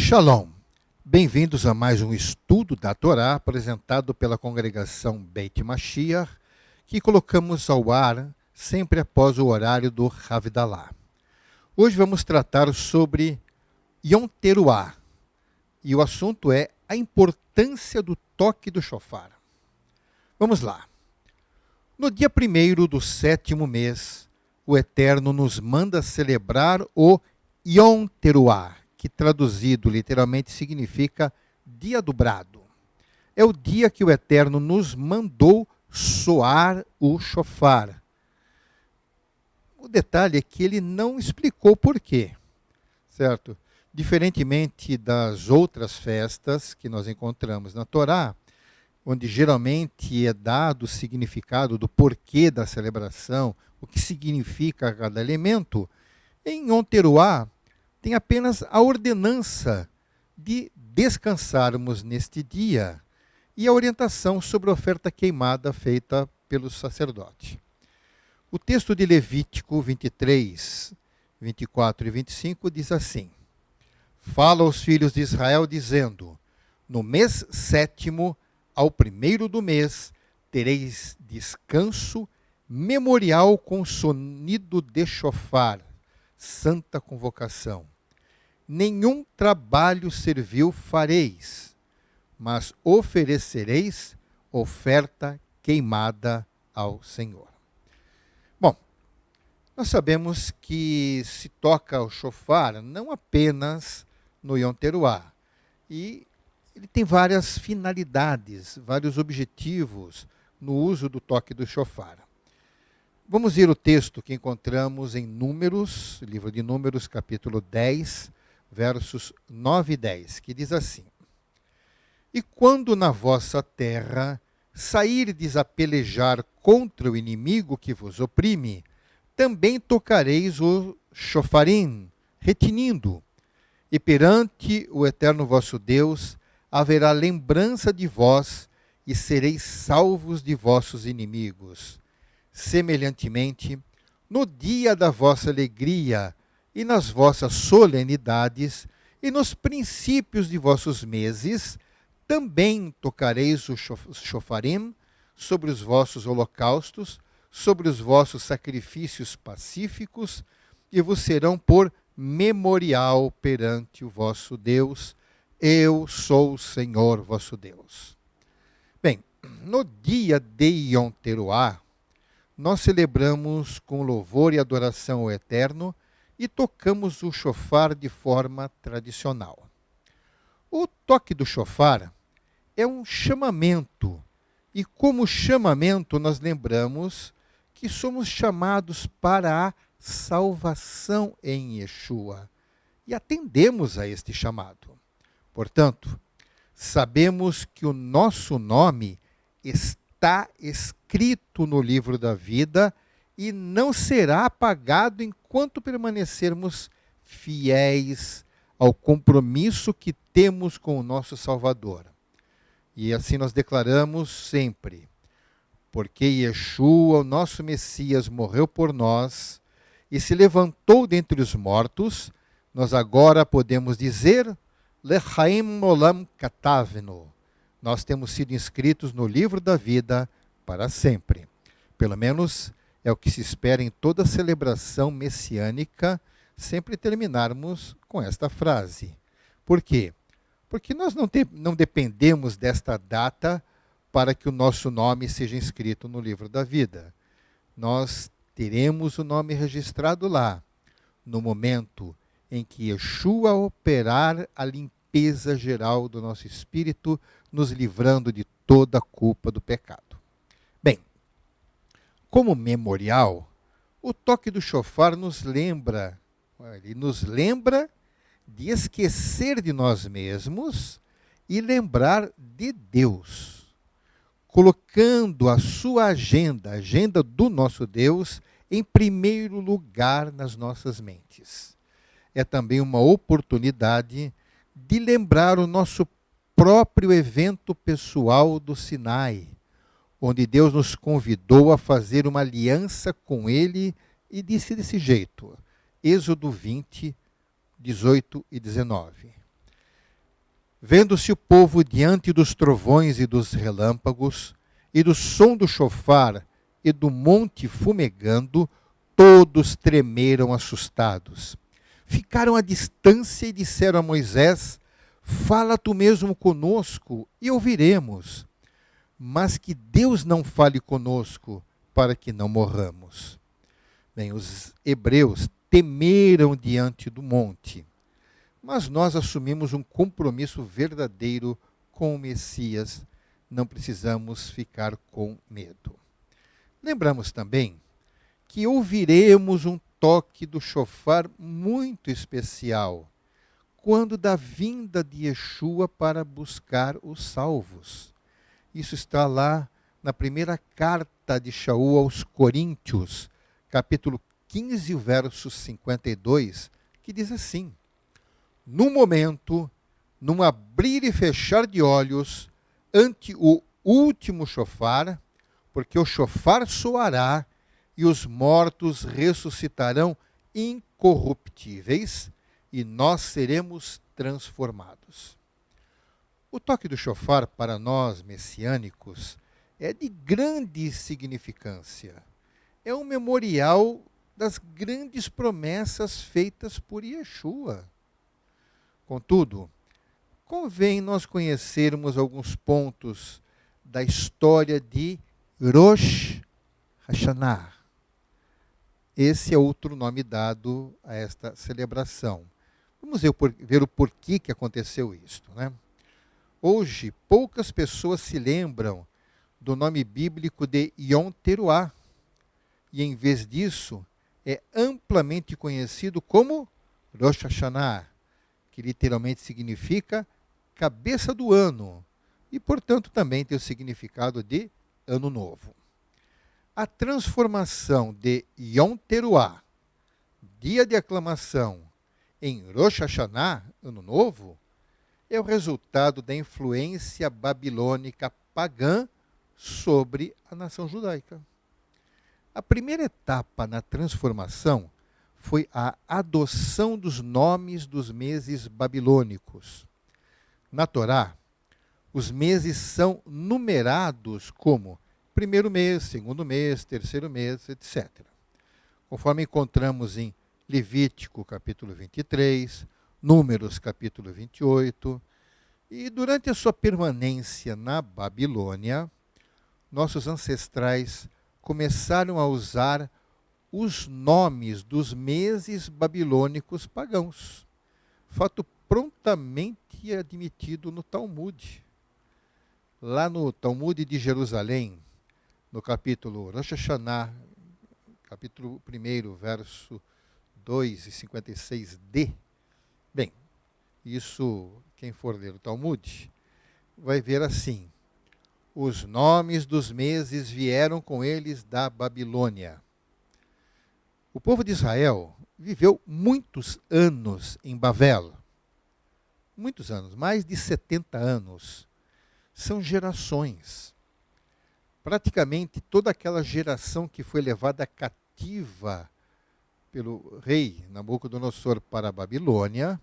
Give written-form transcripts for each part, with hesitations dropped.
Shalom. Bem-vindos a mais um estudo da Torá apresentado pela congregação Beit Mashiach, que colocamos ao ar sempre após o horário do Havdalah. Hoje vamos tratar sobre Yom Teruah, e o assunto é a importância do toque do shofar. Vamos lá. No dia 1º do 7º mês, o Eterno nos manda celebrar o Yom Teruah, que traduzido literalmente significa dia do brado. É o dia que o Eterno nos mandou soar o shofar. O detalhe é que ele não explicou por quê, certo? Diferentemente das outras festas que nós encontramos na Torá, onde geralmente é dado o significado do porquê da celebração, o que significa cada elemento, em Yom Teruah tem apenas a ordenança de descansarmos neste dia e a orientação sobre a oferta queimada feita pelo sacerdote. O texto de Levítico 23, 24 e 25 diz assim: Fala aos filhos de Israel dizendo, no mês 7º, ao 1º do mês, tereis descanso memorial com sonido de shofar, santa convocação. Nenhum trabalho servil fareis, mas oferecereis oferta queimada ao Senhor. Bom, nós sabemos que se toca o shofar não apenas no Yom Teruah, e ele tem várias finalidades, vários objetivos no uso do toque do shofar. Vamos ver o texto que encontramos em Números, livro de Números, capítulo 10, versos 9 e 10, que diz assim: E quando na vossa terra sairdes a pelejar contra o inimigo que vos oprime, também tocareis o shofarim, retinindo, e perante o eterno vosso Deus haverá lembrança de vós, e sereis salvos de vossos inimigos. Semelhantemente, no dia da vossa alegria e nas vossas solenidades e nos princípios de vossos meses, também tocareis o shofarim sobre os vossos holocaustos, sobre os vossos sacrifícios pacíficos, e vos serão por memorial perante o vosso Deus. Eu sou o Senhor vosso Deus. Bem, no dia de Yom Teruah, nós celebramos com louvor e adoração ao Eterno e tocamos o shofar de forma tradicional. O toque do shofar é um chamamento, e como chamamento nós lembramos que somos chamados para a salvação em Yeshua e atendemos a este chamado. Portanto, sabemos que o nosso nome está escrito no livro da vida e não será apagado enquanto permanecermos fiéis ao compromisso que temos com o nosso Salvador. E assim nós declaramos sempre, porque Yeshua, o nosso Messias, morreu por nós e se levantou dentre os mortos, nós agora podemos dizer, Lechaim olam katavnu. Nós temos sido inscritos no livro da vida para sempre. Pelo menos é o que se espera em toda celebração messiânica, sempre terminarmos com esta frase. Por quê? Porque nós não dependemos desta data para que o nosso nome seja inscrito no livro da vida. Nós teremos o nome registrado lá, no momento em que Yeshua operar a limpeza geral do nosso espírito, nos livrando de toda a culpa do pecado. Bem, como memorial, o toque do shofar nos lembra de esquecer de nós mesmos e lembrar de Deus, colocando a sua agenda, a agenda do nosso Deus, em primeiro lugar nas nossas mentes. É também uma oportunidade de lembrar o nosso próprio evento pessoal do Sinai, onde Deus nos convidou a fazer uma aliança com Ele e disse desse jeito, Êxodo 20, 18 e 19. Vendo-se o povo diante dos trovões e dos relâmpagos, e do som do chofar e do monte fumegando, todos tremeram assustados. Ficaram à distância e disseram a Moisés: Fala tu mesmo conosco e ouviremos. Mas que Deus não fale conosco, para que não morramos. Bem, os hebreus temeram diante do monte, mas nós assumimos um compromisso verdadeiro com o Messias. Não precisamos ficar com medo. Lembramos também que ouviremos um toque do chofar muito especial quando da vinda de Yeshua para buscar os salvos. Isso está lá na primeira carta de Shaul aos Coríntios, capítulo 15, verso 52, que diz assim: No momento, num abrir e fechar de olhos, ante o último chofar, porque o chofar soará e os mortos ressuscitarão incorruptíveis e nós seremos transformados. O toque do chofar para nós messiânicos é de grande significância. É um memorial das grandes promessas feitas por Yeshua. Contudo, convém nós conhecermos alguns pontos da história de Rosh Hashanah. Esse é outro nome dado a esta celebração. Vamos ver o porquê que aconteceu isto, né? Hoje, poucas pessoas se lembram do nome bíblico de Yom Teruah, e em vez disso, é amplamente conhecido como Rosh Hashanah, que literalmente significa cabeça do ano, e portanto também tem o significado de ano novo. A transformação de Yom Teruah, dia de aclamação, em Rosh Hashanah, ano novo, é o resultado da influência babilônica pagã sobre a nação judaica. A primeira etapa na transformação foi a adoção dos nomes dos meses babilônicos. Na Torá, os meses são numerados como primeiro mês, segundo mês, terceiro mês, etc. Conforme encontramos em Levítico, capítulo 23, Números, capítulo 28. E durante a sua permanência na Babilônia, nossos ancestrais começaram a usar os nomes dos meses babilônicos pagãos. Fato prontamente admitido no Talmud. Lá no Talmud de Jerusalém, no capítulo Rosh Hashanah, capítulo 1, verso 2 e 56d. Bem, isso, quem for ler o Talmud, vai ver assim: os nomes dos meses vieram com eles da Babilônia. O povo de Israel viveu muitos anos em Babel. Muitos anos, mais de 70 anos. São gerações. Praticamente toda aquela geração que foi levada cativa pelo rei Nabucodonosor para a Babilônia,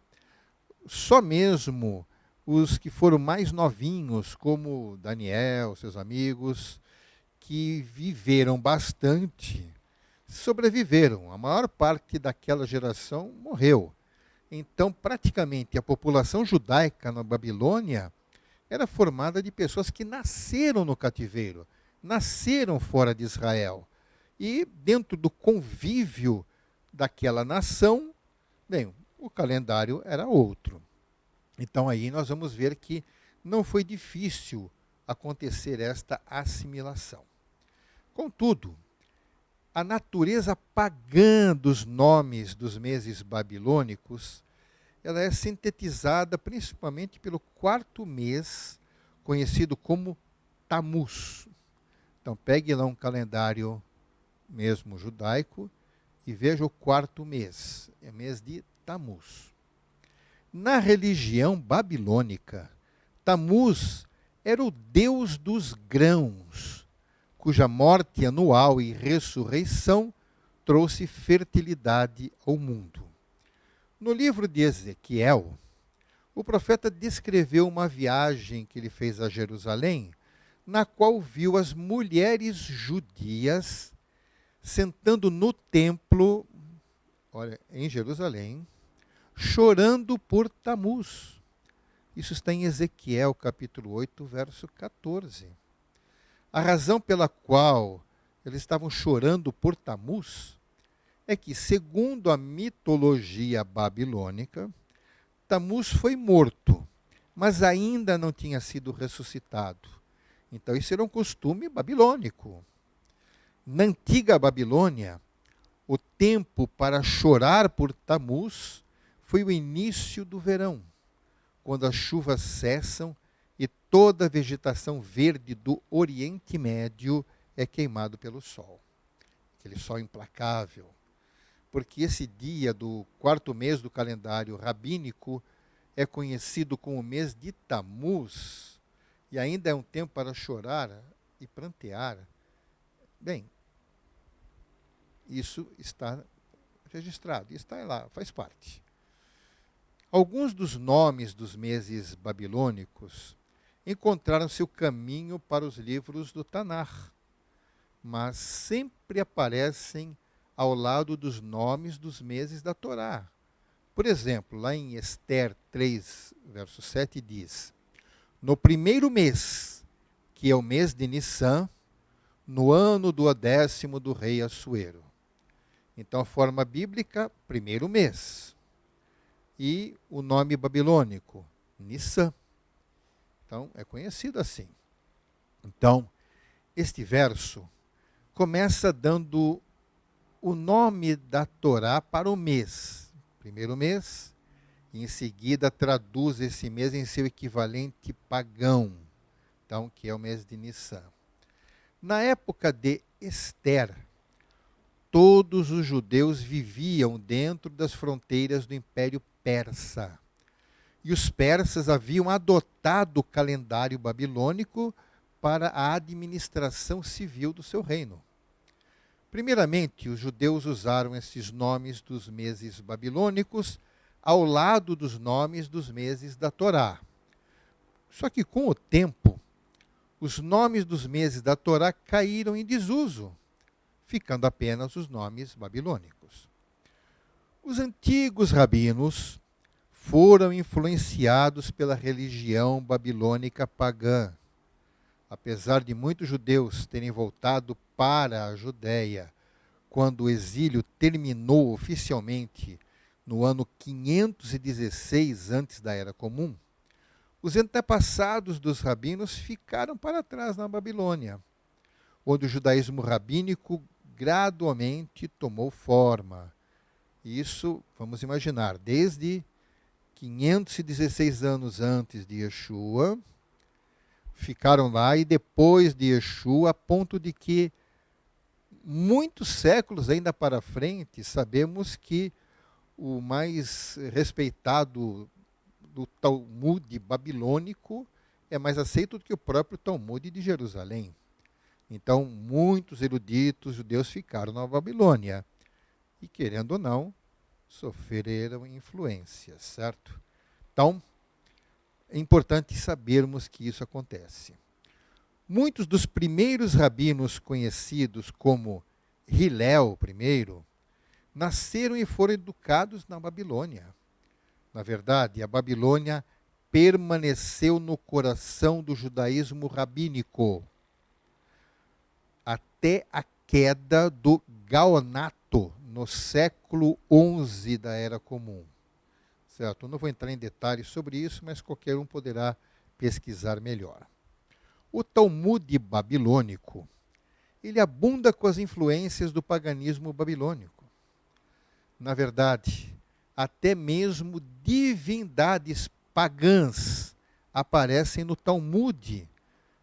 só mesmo os que foram mais novinhos, como Daniel, seus amigos, que viveram bastante, sobreviveram. A maior parte daquela geração morreu. Então, praticamente, a população judaica na Babilônia era formada de pessoas que nasceram no cativeiro, nasceram fora de Israel. E, dentro do convívio daquela nação, bem, o calendário era outro. Então aí nós vamos ver que não foi difícil acontecer esta assimilação. Contudo, a natureza pagã dos nomes dos meses babilônicos, ela é sintetizada principalmente pelo quarto mês, conhecido como Tammuz. Então pegue lá um calendário mesmo judaico e veja o quarto mês, é o mês de Tammuz. Na religião babilônica, Tammuz era o deus dos grãos, cuja morte anual e ressurreição trouxe fertilidade ao mundo. No livro de Ezequiel, o profeta descreveu uma viagem que ele fez a Jerusalém, na qual viu as mulheres judias sentando no templo, olha, em Jerusalém, chorando por Tamuz. Isso está em Ezequiel, capítulo 8, verso 14. A razão pela qual eles estavam chorando por Tamuz é que, segundo a mitologia babilônica, Tamuz foi morto, mas ainda não tinha sido ressuscitado. Então, isso era um costume babilônico. Na antiga Babilônia, o tempo para chorar por Tamuz foi o início do verão, quando as chuvas cessam e toda a vegetação verde do Oriente Médio é queimado pelo sol. Aquele sol implacável. Porque esse dia do quarto mês do calendário rabínico é conhecido como o mês de Tamuz, e ainda é um tempo para chorar e prantear. Bem, isso está registrado, está lá, faz parte. Alguns dos nomes dos meses babilônicos encontraram seu caminho para os livros do Tanar, mas sempre aparecem ao lado dos nomes dos meses da Torá. Por exemplo, lá em Ester 3, verso 7, diz: no primeiro mês, que é o mês de Nissan, no ano do 10º do rei Assuero. Então, a forma bíblica, primeiro mês. E o nome babilônico, Nissan. Então, é conhecido assim. Então, este verso começa dando o nome da Torá para o mês. Primeiro mês, e em seguida traduz esse mês em seu equivalente pagão, então, que é o mês de Nissan. Na época de Ester, todos os judeus viviam dentro das fronteiras do Império Persa. E os persas haviam adotado o calendário babilônico para a administração civil do seu reino. Primeiramente, os judeus usaram esses nomes dos meses babilônicos ao lado dos nomes dos meses da Torá. Só que com o tempo, os nomes dos meses da Torá caíram em desuso, ficando apenas os nomes babilônicos. Os antigos rabinos foram influenciados pela religião babilônica pagã. Apesar de muitos judeus terem voltado para a Judéia quando o exílio terminou oficialmente no ano 516 antes da Era Comum, os antepassados dos rabinos ficaram para trás na Babilônia, onde o judaísmo rabínico gradualmente tomou forma. Isso, vamos imaginar, desde 516 anos antes de Yeshua, ficaram lá, e depois de Yeshua, a ponto de que muitos séculos ainda para frente, sabemos que o mais respeitado do Talmud babilônico é mais aceito do que o próprio Talmud de Jerusalém. Então, muitos eruditos judeus ficaram na Babilônia e, querendo ou não, sofreram influência, certo? Então, é importante sabermos que isso acontece. Muitos dos primeiros rabinos conhecidos como Hillel I, nasceram e foram educados na Babilônia. Na verdade, a Babilônia permaneceu no coração do judaísmo rabínico até a queda do Gaonato no século XI da Era Comum. Certo? Eu não vou entrar em detalhes sobre isso, mas qualquer um poderá pesquisar melhor. O Talmud babilônico, ele abunda com as influências do paganismo babilônico. Na verdade, até mesmo divindades pagãs aparecem no Talmud,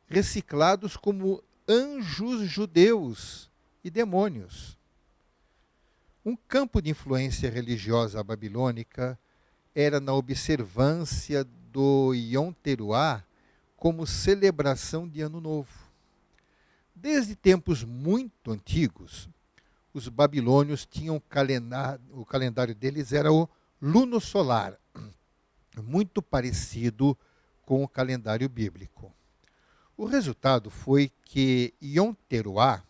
reciclados como anjos judeus e demônios. Um campo de influência religiosa babilônica era na observância do Yom Teruah como celebração de Ano Novo. Desde tempos muito antigos, os babilônios tinham o calendário deles era o luno solar. muito parecido com o calendário bíblico. O resultado foi que Yom Teruá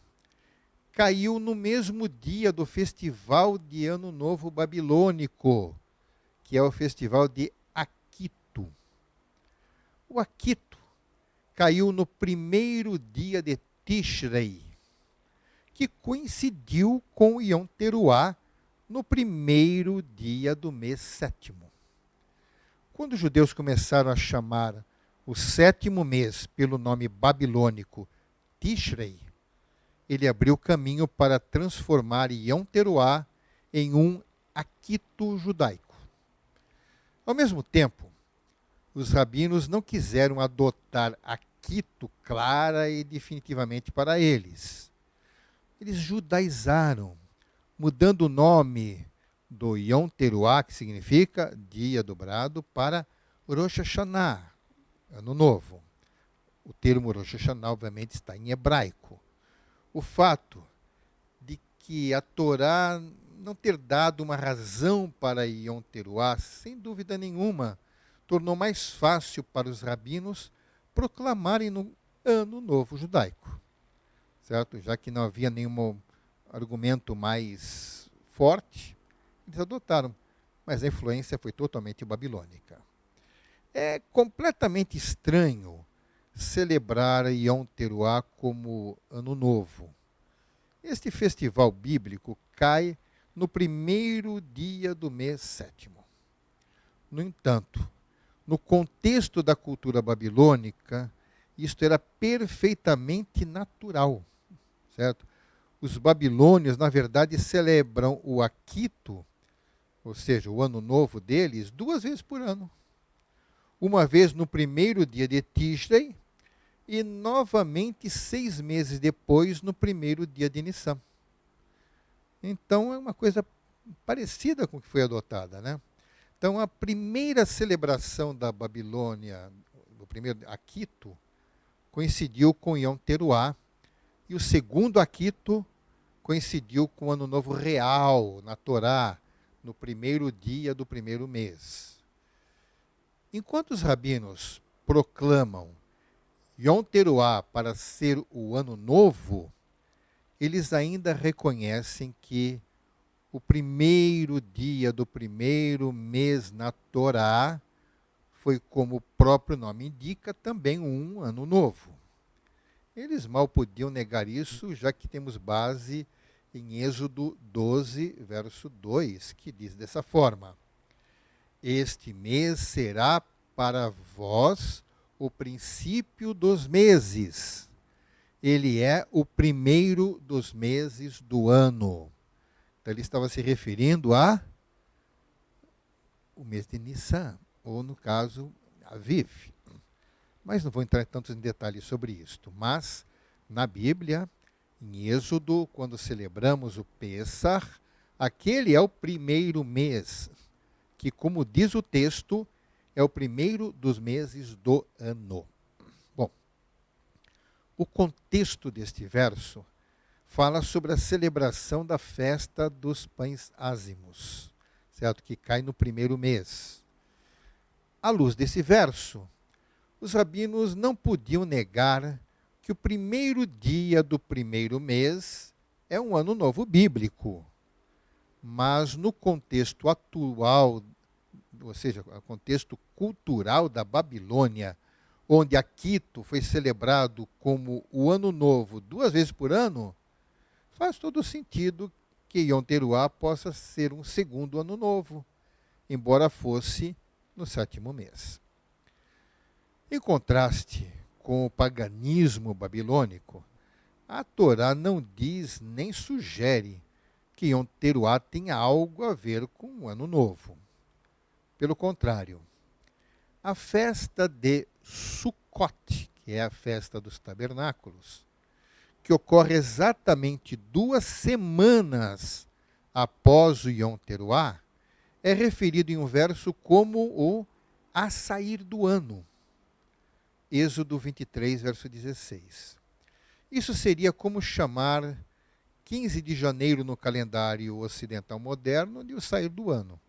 caiu no mesmo dia do Festival de Ano Novo Babilônico, que é o Festival de Aquito. O Aquito caiu no primeiro dia de Tishrei, que coincidiu com Yom Teruá no primeiro dia do mês sétimo. Quando os judeus começaram a chamar o sétimo mês pelo nome babilônico Tishrei, ele abriu caminho para transformar Yom Teruá em um Aquito judaico. Ao mesmo tempo, os rabinos não quiseram adotar Aquito clara e definitivamente para eles. Eles judaizaram, mudando o nome do Yom Teruá, que significa dia dobrado, para Rosh Hashanah, Ano Novo. O termo Rosh Hashanah, obviamente, está em hebraico. O fato de que a Torá não ter dado uma razão para Yom Teruá, sem dúvida nenhuma, tornou mais fácil para os rabinos proclamarem no Ano Novo Judaico, certo? Já que não havia nenhum argumento mais forte, eles adotaram, mas a influência foi totalmente babilônica. É completamente estranho celebrar Yom Teruá como Ano Novo. Este festival bíblico cai no primeiro dia do mês sétimo. No entanto, no contexto da cultura babilônica, isto era perfeitamente natural, certo? Os babilônios, na verdade, celebram o Aquito, ou seja, o ano novo deles, 2 vezes por ano. Uma vez no primeiro dia de Tishrei e novamente 6 meses depois, no primeiro dia de Nissan. Então é uma coisa parecida com o que foi adotada, né? Então a primeira celebração da Babilônia, o primeiro Aquito, coincidiu com Yom Teruá, e o segundo Aquito coincidiu com o Ano Novo Real, na Torá, no primeiro dia do primeiro mês. Enquanto os rabinos proclamam Yom Teruá para ser o Ano Novo, eles ainda reconhecem que o primeiro dia do primeiro mês na Torá foi, como o próprio nome indica, também um ano novo. Eles mal podiam negar isso, já que temos base em Êxodo 12, verso 2, que diz dessa forma: Este mês será para vós o princípio dos meses. Ele é o primeiro dos meses do ano. Então ele estava se referindo a o mês de Nissan, ou no caso, Aviv. Mas não vou entrar tantos em detalhes sobre isto. Mas, na Bíblia, em Êxodo, quando celebramos o Pêssar, aquele é o primeiro mês, que, como diz o texto, é o primeiro dos meses do ano. Bom, o contexto deste verso fala sobre a celebração da festa dos pães ázimos, certo? Que cai no primeiro mês. À luz desse verso, os rabinos não podiam negar que o primeiro dia do primeiro mês é um ano novo bíblico. Mas no contexto atual, ou seja, o contexto cultural da Babilônia, onde Aquito foi celebrado como o ano novo 2 vezes por ano, faz todo sentido que Yom Teruá possa ser um segundo ano novo, embora fosse no sétimo mês. Em contraste com o paganismo babilônico, a Torá não diz nem sugere que Yom Teruá tenha algo a ver com o ano novo. Pelo contrário, a festa de Sukkot, que é a festa dos tabernáculos, que ocorre exatamente 2 semanas após o Yom Teruá, é referido em um verso como o a sair do ano. Êxodo 23, verso 16. Isso seria como chamar 15 de janeiro no calendário ocidental moderno de o sair do ano.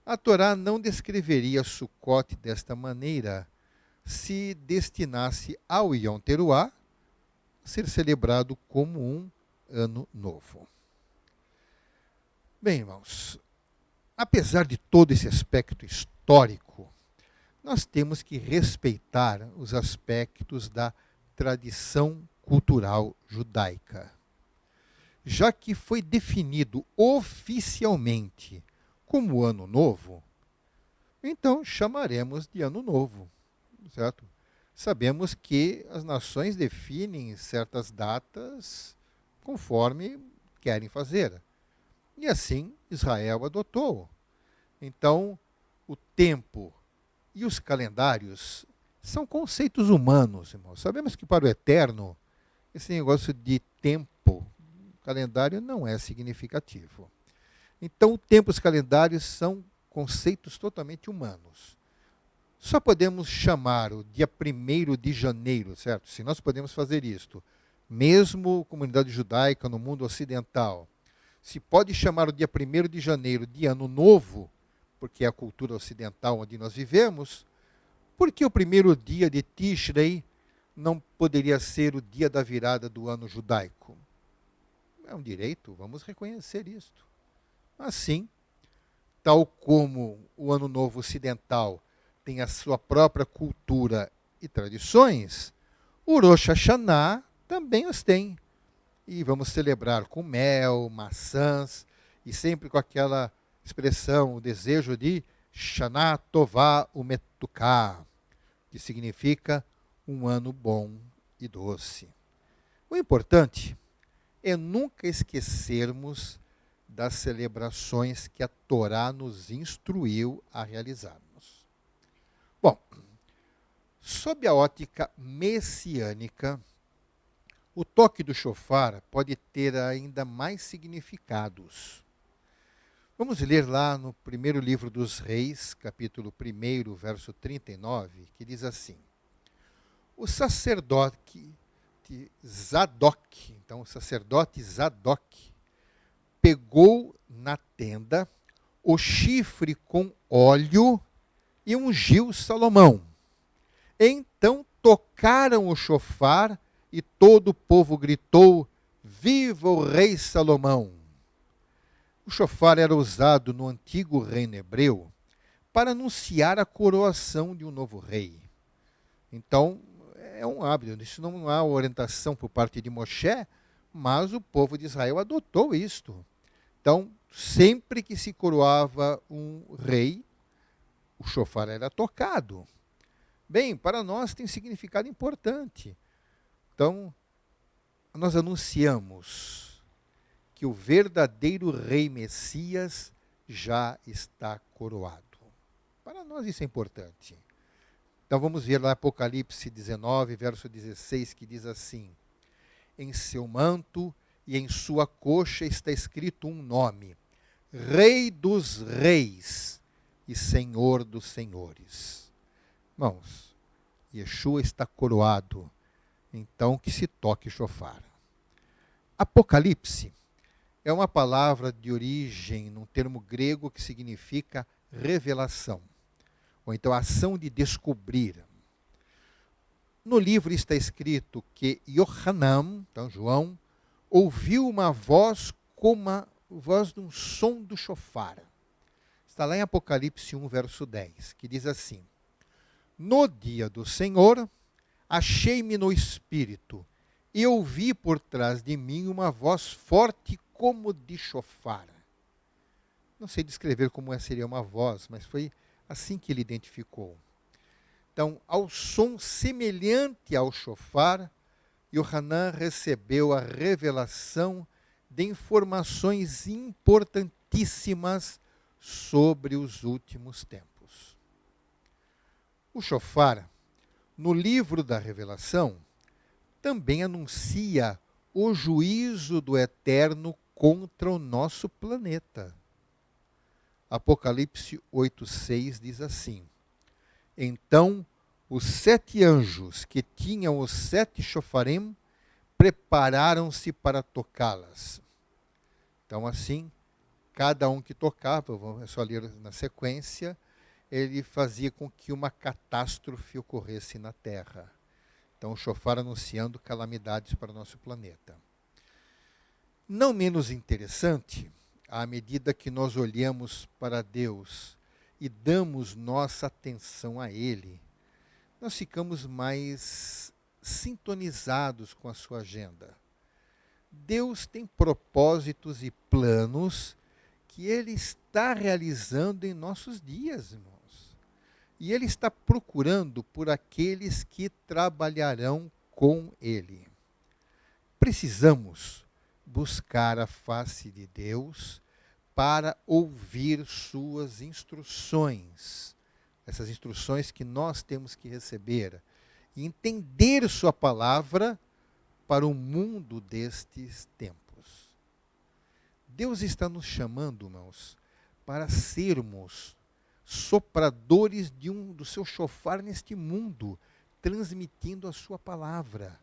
A Torá não descreveria Sukkot desta maneira se destinasse ao Yom Teruah a ser celebrado como um ano novo. Bem, irmãos, apesar de todo esse aspecto histórico, nós temos que respeitar os aspectos da tradição cultural judaica. Já que foi definido oficialmente como Ano Novo, então chamaremos de Ano Novo, certo? Sabemos que as nações definem certas datas conforme querem fazer. E assim Israel adotou. Então, o tempo e os calendários são conceitos humanos, irmãos. Sabemos que para o eterno, esse negócio de tempo, calendário não é significativo. Então, o tempo e os calendários são conceitos totalmente humanos. Só podemos chamar o dia 1º de janeiro, certo? Se nós podemos fazer isto, mesmo comunidade judaica no mundo ocidental, se pode chamar o dia 1º de janeiro de Ano Novo, porque é a cultura ocidental onde nós vivemos, por que o primeiro dia de Tishrei não poderia ser o dia da virada do ano judaico? É um direito, vamos reconhecer isto. Assim, tal como o Ano Novo Ocidental tem a sua própria cultura e tradições, o Rosh Hashanah também os tem. E vamos celebrar com mel, maçãs, e sempre com aquela expressão, o desejo de Shana Tová Umetuká, que significa um ano bom e doce. O importante é nunca esquecermos das celebrações que a Torá nos instruiu a realizarmos. Bom, sob a ótica messiânica, o toque do shofar pode ter ainda mais significados. Vamos ler lá no primeiro livro dos Reis, capítulo 1, verso 39, que diz assim: o sacerdote Zadok, então o sacerdote Zadok, pegou na tenda o chifre com óleo e ungiu Salomão. Então tocaram o shofar e todo o povo gritou: viva o rei Salomão! O shofar era usado no antigo reino hebreu para anunciar a coroação de um novo rei. Então, é um hábito, isso não há orientação por parte de Moshe, mas o povo de Israel adotou isto. Então, sempre que se coroava um rei, o shofar era tocado. Bem, para nós tem significado importante. Então, nós anunciamos que o verdadeiro rei Messias já está coroado. Para nós isso é importante. Então vamos ver lá Apocalipse 19, verso 16, que diz assim: em seu manto e em sua coxa está escrito um nome: Rei dos Reis e Senhor dos Senhores. Irmãos, Yeshua está coroado, então que se toque shofar. Apocalipse é uma palavra de origem num termo grego que significa revelação, ou então ação de descobrir. No livro está escrito que Yohanan, então João, ouviu uma voz como a voz de um som do shofar. Está lá em Apocalipse 1, verso 10, que diz assim: no dia do Senhor, achei-me no espírito, e ouvi por trás de mim uma voz forte como de shofar. Não sei descrever como seria uma voz, mas foi assim que ele identificou. Então, ao som semelhante ao shofar, Yohanan recebeu a revelação de informações importantíssimas sobre os últimos tempos. O shofar, no livro da Revelação, também anuncia o juízo do Eterno contra o nosso planeta. Apocalipse 8,6 diz assim: então os 7 anjos que tinham os 7 shofarim prepararam-se para tocá-las. Então assim, cada um que tocava, é só ler na sequência, ele fazia com que uma catástrofe ocorresse na Terra. Então, o chofar anunciando calamidades para o nosso planeta. Não menos interessante, à medida que nós olhamos para Deus e damos nossa atenção a Ele, nós ficamos mais sintonizados com a sua agenda. Deus tem propósitos e planos que Ele está realizando em nossos dias, irmãos. E Ele está procurando por aqueles que trabalharão com Ele. Precisamos buscar a face de Deus para ouvir suas instruções. Essas instruções que nós temos que receber. E entender sua palavra para o mundo destes tempos. Deus está nos chamando, irmãos, para sermos sopradores do seu chofar neste mundo, transmitindo a sua palavra.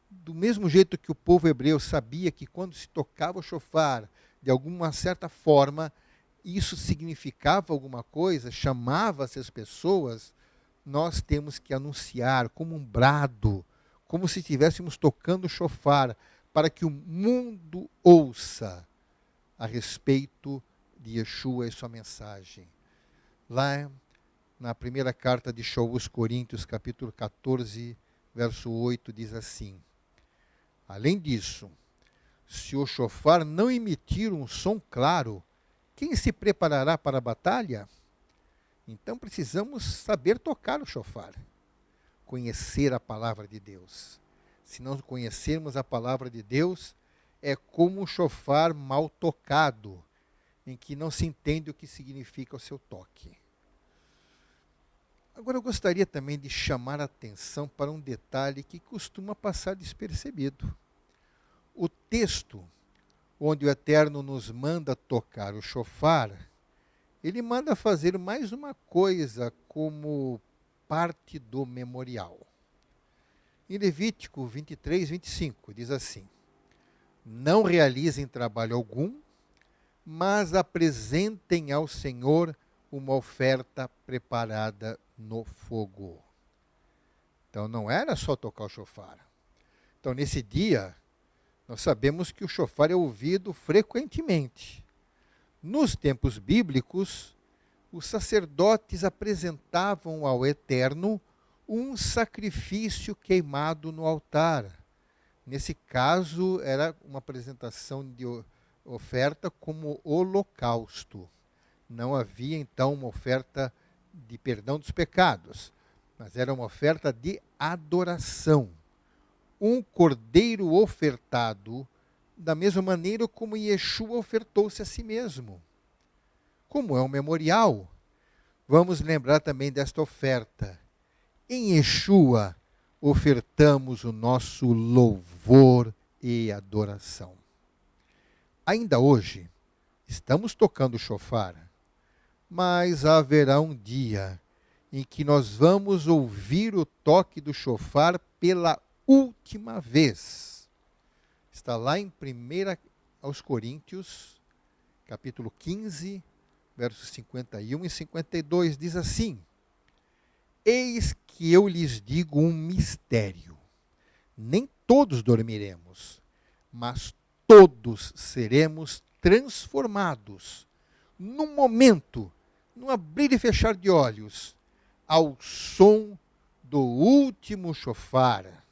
Do mesmo jeito que o povo hebreu sabia que quando se tocava o chofar, de alguma certa forma, isso significava alguma coisa, chamava-se as pessoas, nós temos que anunciar como um brado, como se estivéssemos tocando o chofar, para que o mundo ouça a respeito de Yeshua e sua mensagem. Lá na primeira carta de Shaul aos Coríntios, capítulo 14, verso 8, diz assim: além disso, se o chofar não emitir um som claro, quem se preparará para a batalha? Então precisamos saber tocar o chofar, conhecer a palavra de Deus. Se não conhecermos a palavra de Deus, é como um chofar mal tocado, em que não se entende o que significa o seu toque. Agora eu gostaria também de chamar a atenção para um detalhe que costuma passar despercebido. O texto onde o Eterno nos manda tocar o chofar, ele manda fazer mais uma coisa como parte do memorial. Em Levítico 23, 25, diz assim: não realizem trabalho algum, mas apresentem ao Senhor uma oferta preparada no fogo. Então não era só tocar o chofar. Então nesse dia, nós sabemos que o chofar é ouvido frequentemente. Nos tempos bíblicos, os sacerdotes apresentavam ao Eterno um sacrifício queimado no altar. Nesse caso, era uma apresentação de oferta como holocausto. Não havia, então, uma oferta de perdão dos pecados, mas era uma oferta de adoração. Um cordeiro ofertado da mesma maneira como Yeshua ofertou-se a si mesmo. Como é um memorial, vamos lembrar também desta oferta. Em Yeshua, ofertamos o nosso louvor e adoração. Ainda hoje, estamos tocando o chofar, mas haverá um dia em que nós vamos ouvir o toque do chofar pela última vez. Está lá em 1 aos Coríntios, capítulo 15, versos 51 e 52, diz assim: eis que eu lhes digo um mistério. Nem todos dormiremos, mas todos seremos transformados, num momento, num abrir e fechar de olhos, ao som do último chofar.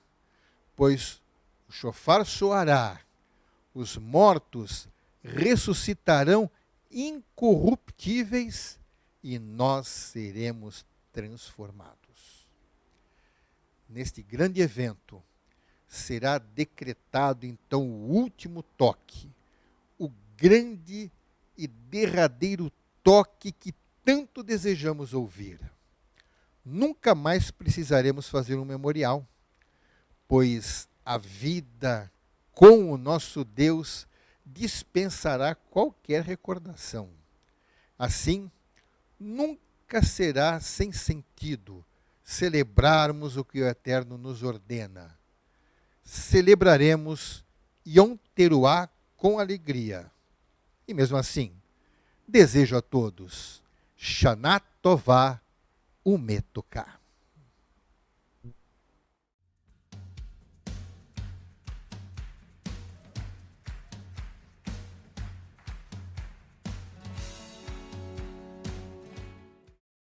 Pois o chofar soará, os mortos ressuscitarão incorruptíveis e nós seremos transformados. Neste grande evento, será decretado então o último toque, o grande e derradeiro toque que tanto desejamos ouvir. Nunca mais precisaremos fazer um memorial, pois a vida com o nosso Deus dispensará qualquer recordação. Assim, nunca será sem sentido celebrarmos o que o Eterno nos ordena. Celebraremos Yom Teruah com alegria. E mesmo assim, desejo a todos Shana Tová Umetuká.